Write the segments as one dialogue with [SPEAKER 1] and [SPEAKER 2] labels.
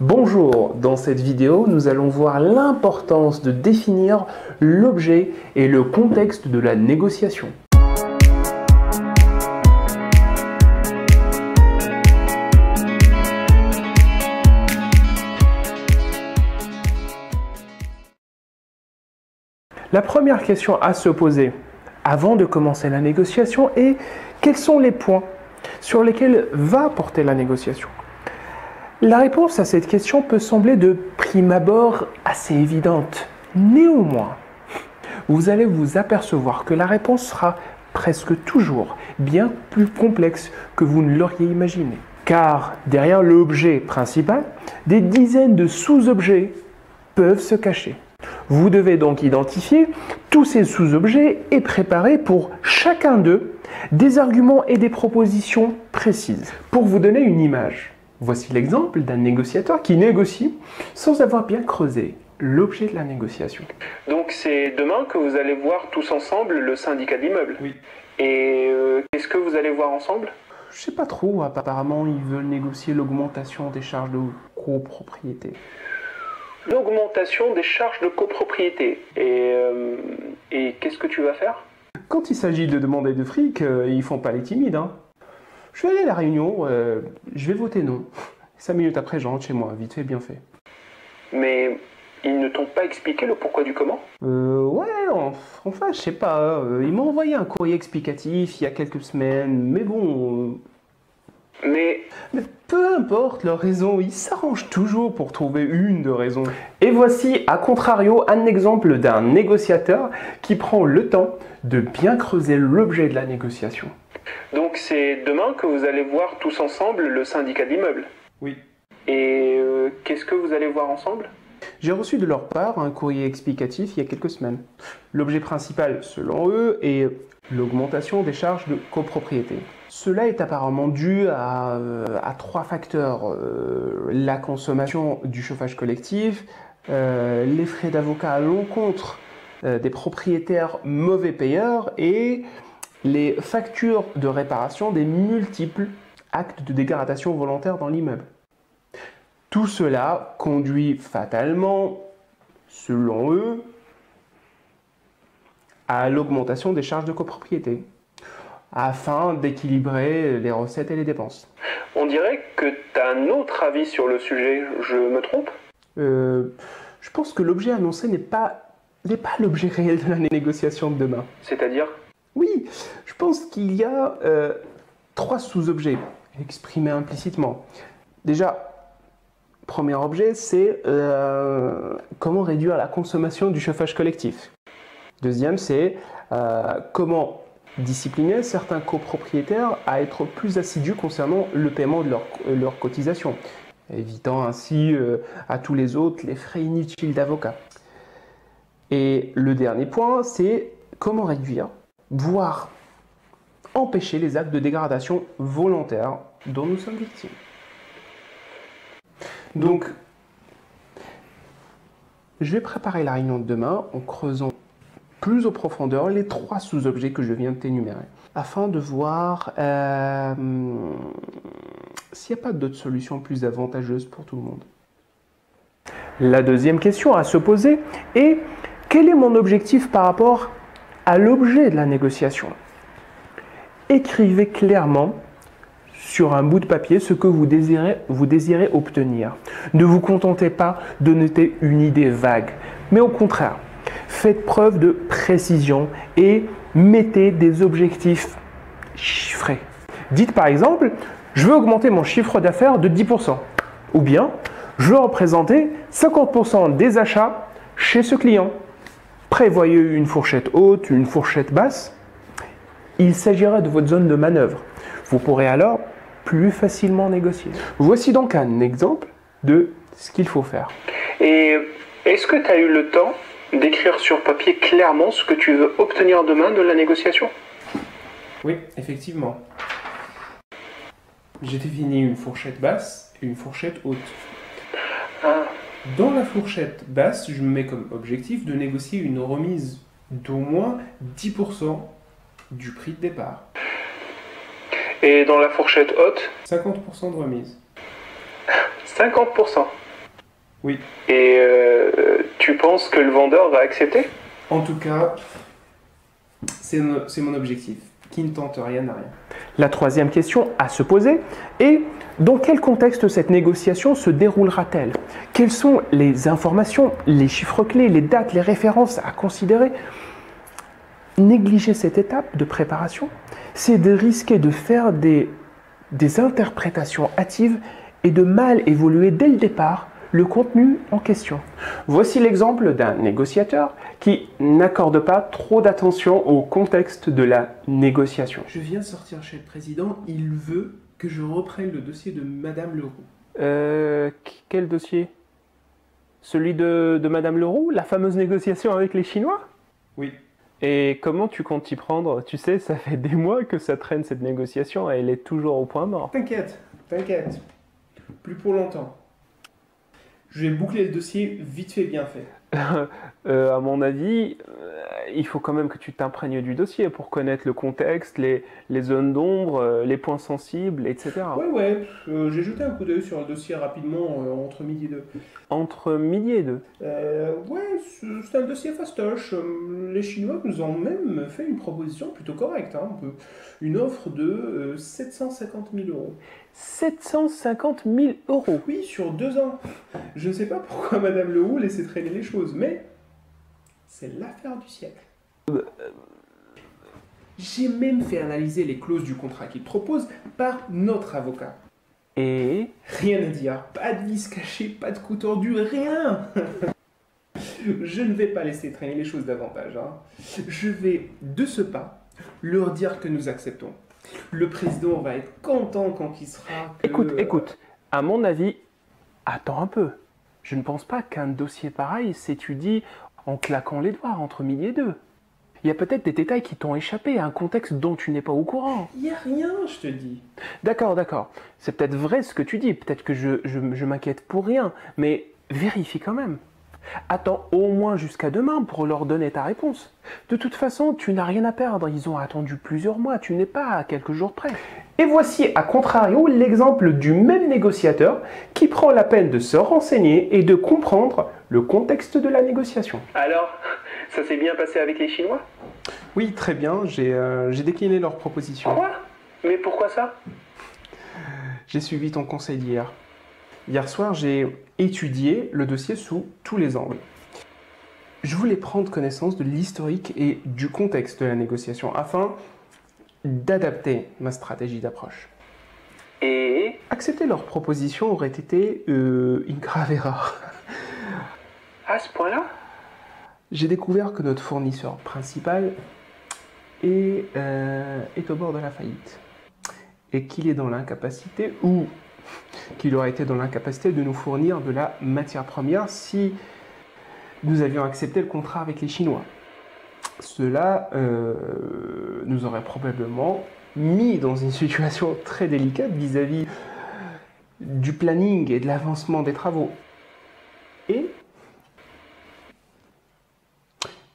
[SPEAKER 1] Bonjour, dans cette vidéo, nous allons voir l'importance de définir l'objet et le contexte de la négociation. La première question à se poser avant de commencer la négociation est quels sont les points sur lesquels va porter la négociation? La réponse à cette question peut sembler de prime abord assez évidente. Néanmoins, vous allez vous apercevoir que la réponse sera presque toujours bien plus complexe que vous ne l'auriez imaginé. Car derrière l'objet principal, des dizaines de sous-objets peuvent se cacher. Vous devez donc identifier tous ces sous-objets et préparer pour chacun d'eux des arguments et des propositions précises. Pour vous donner une image, voici l'exemple d'un négociateur qui négocie sans avoir bien creusé l'objet de la négociation.
[SPEAKER 2] Donc c'est demain que vous allez voir tous ensemble le syndicat d'immeubles.
[SPEAKER 1] Oui.
[SPEAKER 2] Et qu'est-ce que vous allez voir ensemble?
[SPEAKER 1] Je sais pas trop, apparemment ils veulent négocier l'augmentation des charges de copropriété.
[SPEAKER 2] L'augmentation des charges de copropriété. Et qu'est-ce que tu vas faire?
[SPEAKER 1] Quand il s'agit de demander de fric, ils font pas les timides, hein. Je vais aller à la réunion, je vais voter non. 5 minutes après, je rentre chez moi, vite fait, bien fait.
[SPEAKER 2] Mais ils ne t'ont pas expliqué le pourquoi du comment?
[SPEAKER 1] Ouais, enfin, je sais pas. Ils m'ont envoyé un courrier explicatif il y a quelques semaines, mais bon...
[SPEAKER 2] Mais
[SPEAKER 1] peu importe leur raison, ils s'arrangent toujours pour trouver une de raison. Et voici, à contrario, un exemple d'un négociateur qui prend le temps de bien creuser l'objet de la négociation.
[SPEAKER 2] donc c'est demain que vous allez voir tous ensemble le syndicat d'immeubles.
[SPEAKER 1] Oui.
[SPEAKER 2] Et qu'est-ce que vous allez voir ensemble?
[SPEAKER 1] J'ai reçu de leur part un courrier explicatif il y a quelques semaines. L'objet principal, selon eux, est l'augmentation des charges de copropriété. Cela est apparemment dû à 3 facteurs. La consommation du chauffage collectif, les frais d'avocat à l'encontre des propriétaires mauvais payeurs et les factures de réparation des multiples actes de dégradation volontaire dans l'immeuble. Tout cela conduit fatalement, selon eux, à l'augmentation des charges de copropriété, afin d'équilibrer les recettes et les dépenses.
[SPEAKER 2] On dirait que tu as un autre avis sur le sujet, je me trompe?
[SPEAKER 1] Je pense que l'objet annoncé n'est pas l'objet réel de la négociation de demain.
[SPEAKER 2] C'est-à-dire?
[SPEAKER 1] Oui, je pense qu'il y a 3 sous-objets exprimés implicitement. Déjà, premier objet, c'est comment réduire la consommation du chauffage collectif. Deuxième, c'est comment discipliner certains copropriétaires à être plus assidus concernant le paiement de leurs cotisations, évitant ainsi à tous les autres les frais inutiles d'avocat. Et le dernier point, c'est comment réduire, voire empêcher les actes de dégradation volontaire dont nous sommes victimes. Donc, je vais préparer la réunion de demain en creusant plus en profondeur les 3 sous-objets que je viens de t'énumérer, afin de voir s'il n'y a pas d'autres solutions plus avantageuses pour tout le monde. La deuxième question à se poser est quel est mon objectif par rapport à l'objet de la négociation? Écrivez clairement sur un bout de papier ce que vous désirez obtenir. Ne vous contentez pas de noter une idée vague, mais au contraire, faites preuve de précision et mettez des objectifs chiffrés. Dites par exemple, je veux augmenter mon chiffre d'affaires de 10%. Ou bien, je veux représenter 50% des achats chez ce client. Prévoyez une fourchette haute, une fourchette basse. Il s'agira de votre zone de manœuvre. Vous pourrez alors plus facilement négocier. Voici donc un exemple de ce qu'il faut faire.
[SPEAKER 2] Et est-ce que tu as eu le temps d'écrire sur papier clairement ce que tu veux obtenir demain de la négociation?
[SPEAKER 1] Oui, effectivement. J'ai défini une fourchette basse et une fourchette haute.
[SPEAKER 2] Ah.
[SPEAKER 1] Dans la fourchette basse, je me mets comme objectif de négocier une remise d'au moins 10% du prix de départ.
[SPEAKER 2] Et dans la fourchette haute?
[SPEAKER 1] 50% de remise.
[SPEAKER 2] 50%.
[SPEAKER 1] Oui.
[SPEAKER 2] Et tu penses que le vendeur va accepter?
[SPEAKER 1] En tout cas, c'est mon objectif. Qui ne tente rien n'a rien. La troisième question à se poser est: dans quel contexte cette négociation se déroulera-t-elle? Quelles sont les informations, les chiffres clés, les dates, les références à considérer? Négliger cette étape de préparation, c'est de risquer de faire des interprétations hâtives et de mal évoluer dès le départ le contenu en question. Voici l'exemple d'un négociateur qui n'accorde pas trop d'attention au contexte de la négociation. Je viens de sortir chez le président, il veut que je reprenne le dossier de Madame Leroux. Quel dossier? Celui de Madame Leroux, la fameuse négociation avec les Chinois? Oui. Et comment tu comptes t'y prendre? Tu sais, ça fait des mois que ça traîne cette négociation et elle est toujours au point mort. T'inquiète, t'inquiète. Plus pour longtemps. Je vais boucler le dossier vite fait, bien fait. À mon avis, il faut quand même que tu t'imprègnes du dossier pour connaître le contexte, les zones d'ombre, les points sensibles, etc. Ouais, j'ai jeté un coup d'œil sur le dossier rapidement entre midi et deux. Entre midi et deux? Ouais, c'est un dossier fastoche. Les Chinois nous ont même fait une proposition plutôt correcte, hein, une offre de 750 000 euros. 750 000 euros? Oui, sur 2 ans. Je ne sais pas pourquoi Madame Leroux laissait traîner les choses, mais c'est l'affaire du siècle. J'ai même fait analyser les clauses du contrat qu'il propose par notre avocat. Et rien à dire, pas de vis cachée, pas de coup tordu, rien. Je ne vais pas laisser traîner les choses davantage, hein. Je vais, de ce pas, leur dire que nous acceptons. Le président va être content quand il sera... Écoute, à mon avis, attends un peu. Je ne pense pas qu'un dossier pareil s'étudie en claquant les doigts entre midi et deux. Il y a peut-être des détails qui t'ont échappé, un contexte dont tu n'es pas au courant. Il n'y a rien, je te dis. D'accord. C'est peut-être vrai ce que tu dis, peut-être que je m'inquiète pour rien, mais vérifie quand même. Attends au moins jusqu'à demain pour leur donner ta réponse. De toute façon, tu n'as rien à perdre, ils ont attendu plusieurs mois, tu n'es pas à quelques jours près. Et voici à contrario l'exemple du même négociateur qui prend la peine de se renseigner et de comprendre le contexte de la négociation.
[SPEAKER 2] Alors, ça s'est bien passé avec les Chinois?
[SPEAKER 1] Oui, très bien, j'ai décliné leur proposition.
[SPEAKER 2] Quoi? Mais pourquoi ça?
[SPEAKER 1] J'ai suivi ton conseil d'hier. Hier soir, j'ai étudié le dossier sous tous les angles. Je voulais prendre connaissance de l'historique et du contexte de la négociation afin d'adapter ma stratégie d'approche.
[SPEAKER 2] Et
[SPEAKER 1] accepter leur proposition aurait été une grave erreur.
[SPEAKER 2] À ce point-là?
[SPEAKER 1] J'ai découvert que notre fournisseur principal est au bord de la faillite et qu'il est dans l'incapacité ou qu'il aurait été dans l'incapacité de nous fournir de la matière première si nous avions accepté le contrat avec les Chinois. Cela nous aurait probablement mis dans une situation très délicate vis-à-vis du planning et de l'avancement des travaux. Et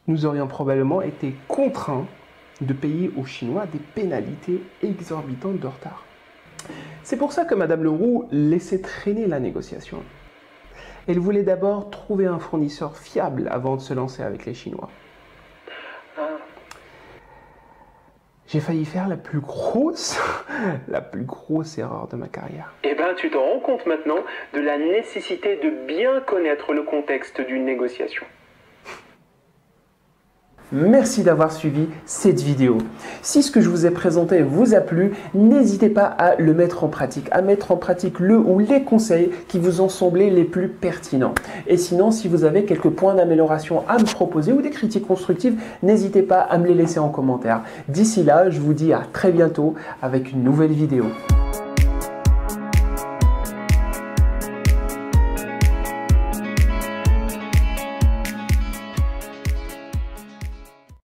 [SPEAKER 1] nous aurions probablement été contraints de payer aux Chinois des pénalités exorbitantes de retard. C'est pour ça que Madame Leroux laissait traîner la négociation. Elle voulait d'abord trouver un fournisseur fiable avant de se lancer avec les Chinois. J'ai failli faire la plus grosse erreur de ma carrière.
[SPEAKER 2] Eh ben, tu t'en rends compte maintenant de la nécessité de bien connaître le contexte d'une négociation.
[SPEAKER 1] Merci d'avoir suivi cette vidéo. Si ce que je vous ai présenté vous a plu, n'hésitez pas à le mettre en pratique, à mettre en pratique le ou les conseils qui vous ont semblé les plus pertinents. Et sinon, si vous avez quelques points d'amélioration à me proposer ou des critiques constructives, n'hésitez pas à me les laisser en commentaire. D'ici là, je vous dis à très bientôt avec une nouvelle vidéo.